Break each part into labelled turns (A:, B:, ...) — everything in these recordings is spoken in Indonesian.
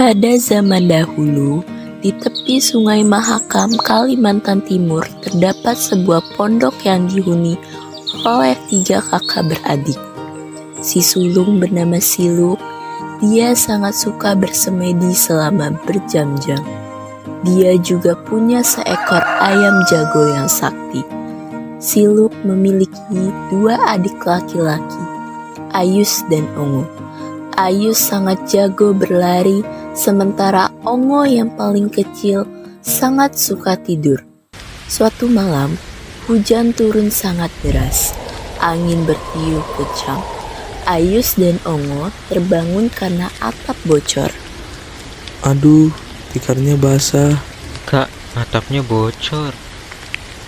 A: Pada zaman dahulu, di tepi Sungai Mahakam, Kalimantan Timur, terdapat sebuah pondok yang dihuni oleh 3 kakak beradik. Si sulung bernama Siluk, dia sangat suka bersemedi selama berjam-jam. Dia juga punya seekor ayam jago yang sakti. Siluk memiliki 2 adik laki-laki, Ayus dan Ongo. Ayus sangat jago berlari, sementara Ongo yang paling kecil sangat suka tidur. Suatu malam, hujan turun sangat deras. Angin bertiup kencang. Ayus dan Ongo terbangun karena atap bocor.
B: Aduh, tikarnya basah.
C: Kak, atapnya bocor.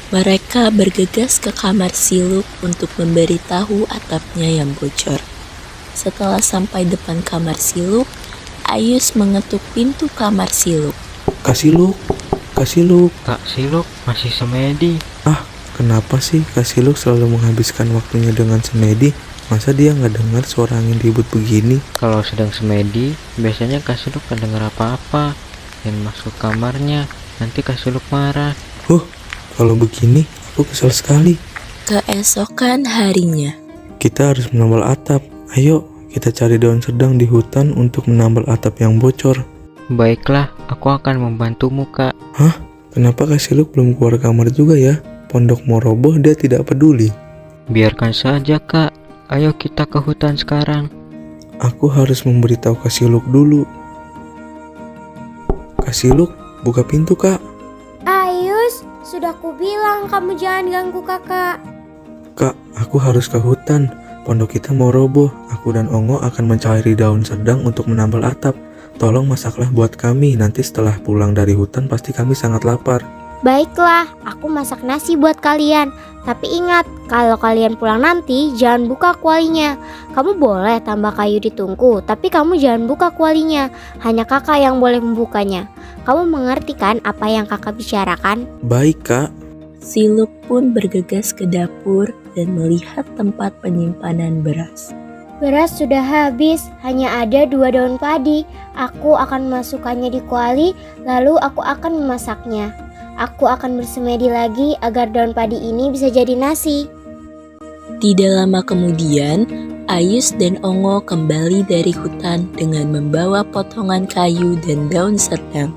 A: Mereka bergegas ke kamar Siluk untuk memberitahu atapnya yang bocor. Setelah sampai depan kamar Siluk, Ayus mengetuk pintu kamar Siluk.
B: Kak Siluk, Kak Siluk.
C: Kak Siluk masih semedi.
B: Kenapa sih Kak Siluk selalu menghabiskan waktunya dengan semedi? Masa dia nggak dengar suara angin ribut begini?
C: Kalau sedang semedi, biasanya Kak Siluk gak dengar apa-apa. Dan masuk kamarnya, nanti Kak Siluk marah.
B: Kalau begini, aku kesal sekali.
A: Keesokan harinya,
B: Kita harus menambal atap. Ayo, kita cari daun sedang di hutan untuk menambal atap yang bocor.
C: Baiklah, aku akan membantumu, Kak.
B: Kenapa Kak Siluk belum keluar kamar juga ya? Pondok mau roboh, dia tidak peduli.
C: Biarkan saja, Kak. Ayo kita ke hutan sekarang.
B: Aku harus memberitahu Kak Siluk dulu. Kak Siluk, buka pintu Kak.
D: Ayus, sudah kubilang kamu jangan ganggu kakak.
B: Kak, aku harus ke hutan. Pondok kita mau roboh. Aku dan Ongo akan mencari daun sedang untuk menambal atap. Tolong masaklah buat kami. Nanti setelah pulang dari hutan pasti kami sangat lapar.
D: Baiklah, aku masak nasi buat kalian. Tapi ingat, kalau kalian pulang nanti jangan buka kualinya. Kamu boleh tambah kayu di tungku, tapi kamu jangan buka kualinya. Hanya kakak yang boleh membukanya. Kamu mengerti kan apa yang kakak bicarakan?
B: Baik Kak.
A: Siluk pun bergegas ke dapur dan melihat tempat penyimpanan beras.
D: Beras sudah habis, hanya ada 2 daun padi. Aku akan memasukkannya di kuali, lalu aku akan memasaknya. Aku akan bersemedi lagi agar daun padi ini bisa jadi nasi.
A: Tidak lama kemudian, Ayus dan Ongo kembali dari hutan dengan membawa potongan kayu dan daun sedang.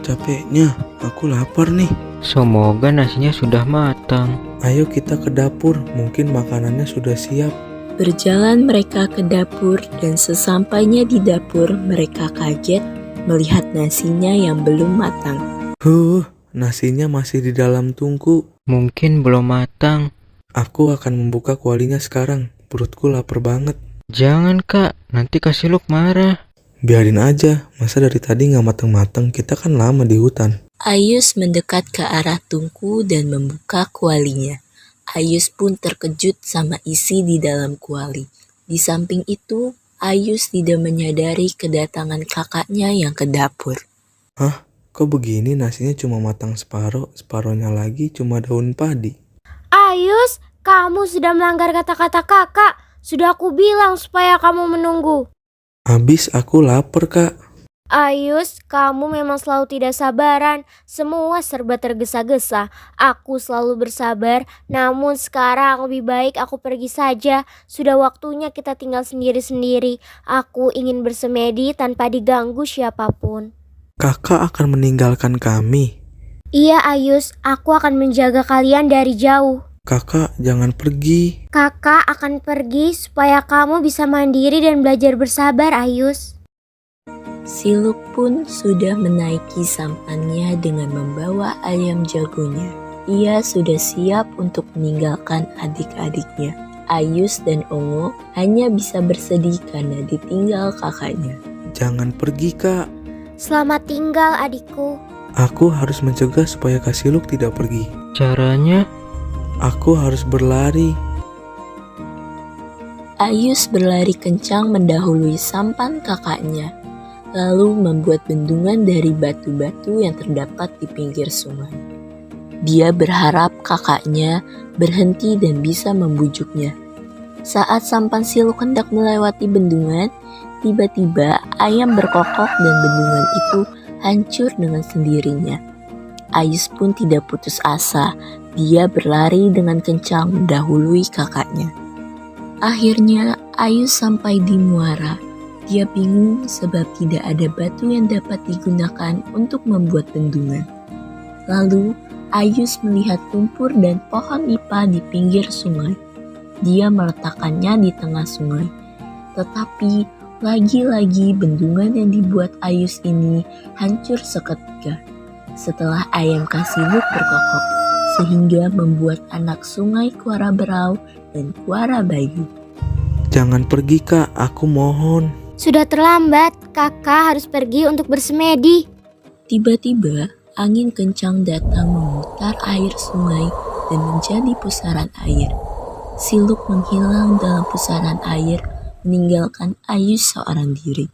B: Capeknya, aku lapar nih.
C: Semoga nasinya sudah matang.
B: Ayo kita ke dapur, mungkin makanannya sudah siap.
A: Berjalan mereka ke dapur dan sesampainya di dapur mereka kaget melihat nasinya yang belum matang.
B: Nasinya masih di dalam tungku.
C: Mungkin belum matang.
B: Aku akan membuka kualinya sekarang. Perutku lapar banget.
C: Jangan, Kak. Nanti Kak Siluk marah.
B: Biarin aja, masa dari tadi nggak matang-matang, kita kan lama di hutan.
A: Ayus mendekat ke arah tungku dan membuka kualinya. Ayus pun terkejut sama isi di dalam kuali. Di samping itu, Ayus tidak menyadari kedatangan kakaknya yang ke dapur.
B: Kok begini nasinya cuma matang separuh, separuhnya lagi cuma daun padi.
D: Ayus, kamu sudah melanggar kata-kata kakak. Sudah aku bilang supaya kamu menunggu.
B: Habis aku lapar Kak.
D: Ayus, kamu memang selalu tidak sabaran. Semua serba tergesa-gesa. Aku selalu bersabar, namun sekarang lebih baik aku pergi saja. Sudah waktunya kita tinggal sendiri-sendiri. Aku ingin bersemedi tanpa diganggu siapapun.
B: Kakak akan meninggalkan kami.
D: Iya Ayus, aku akan menjaga kalian dari jauh.
B: Kakak jangan pergi.
D: Kakak akan pergi supaya kamu bisa mandiri dan belajar bersabar, Ayus.
A: Siluk pun sudah menaiki sampannya dengan membawa ayam jagonya. Ia sudah siap untuk meninggalkan adik-adiknya. Ayus dan Ongo hanya bisa bersedih karena ditinggal kakaknya.
B: Jangan pergi Kak.
D: Selamat tinggal adikku.
B: Aku harus mencegah supaya Kak Siluk tidak pergi.
C: Caranya?
B: Aku harus berlari.
A: Ayus berlari kencang mendahului sampan kakaknya, lalu membuat bendungan dari batu-batu yang terdapat di pinggir sungai. Dia berharap kakaknya berhenti dan bisa membujuknya. Saat sampan Siluk hendak melewati bendungan, Tiba-tiba ayam berkokok dan bendungan itu hancur dengan sendirinya. Ayus pun tidak putus asa. Dia berlari dengan kencang mendahului kakaknya. Akhirnya Ayus sampai di muara. Dia bingung sebab tidak ada batu yang dapat digunakan untuk membuat bendungan. Lalu Ayus melihat lumpur dan pohon nipah di pinggir sungai. Dia meletakkannya di tengah sungai. Tetapi lagi-lagi bendungan yang dibuat Ayus ini hancur seketika setelah ayam Kasiluk berkokok, sehingga membuat anak sungai Kuara Berau dan Kuara Bayu.
B: Jangan pergi kak, aku mohon.
D: Sudah terlambat, kakak harus pergi untuk bersemedi.
A: Tiba-tiba angin kencang datang memutar air sungai dan menjadi pusaran air. Siluk menghilang dalam pusaran air, meninggalkan Ayus seorang diri.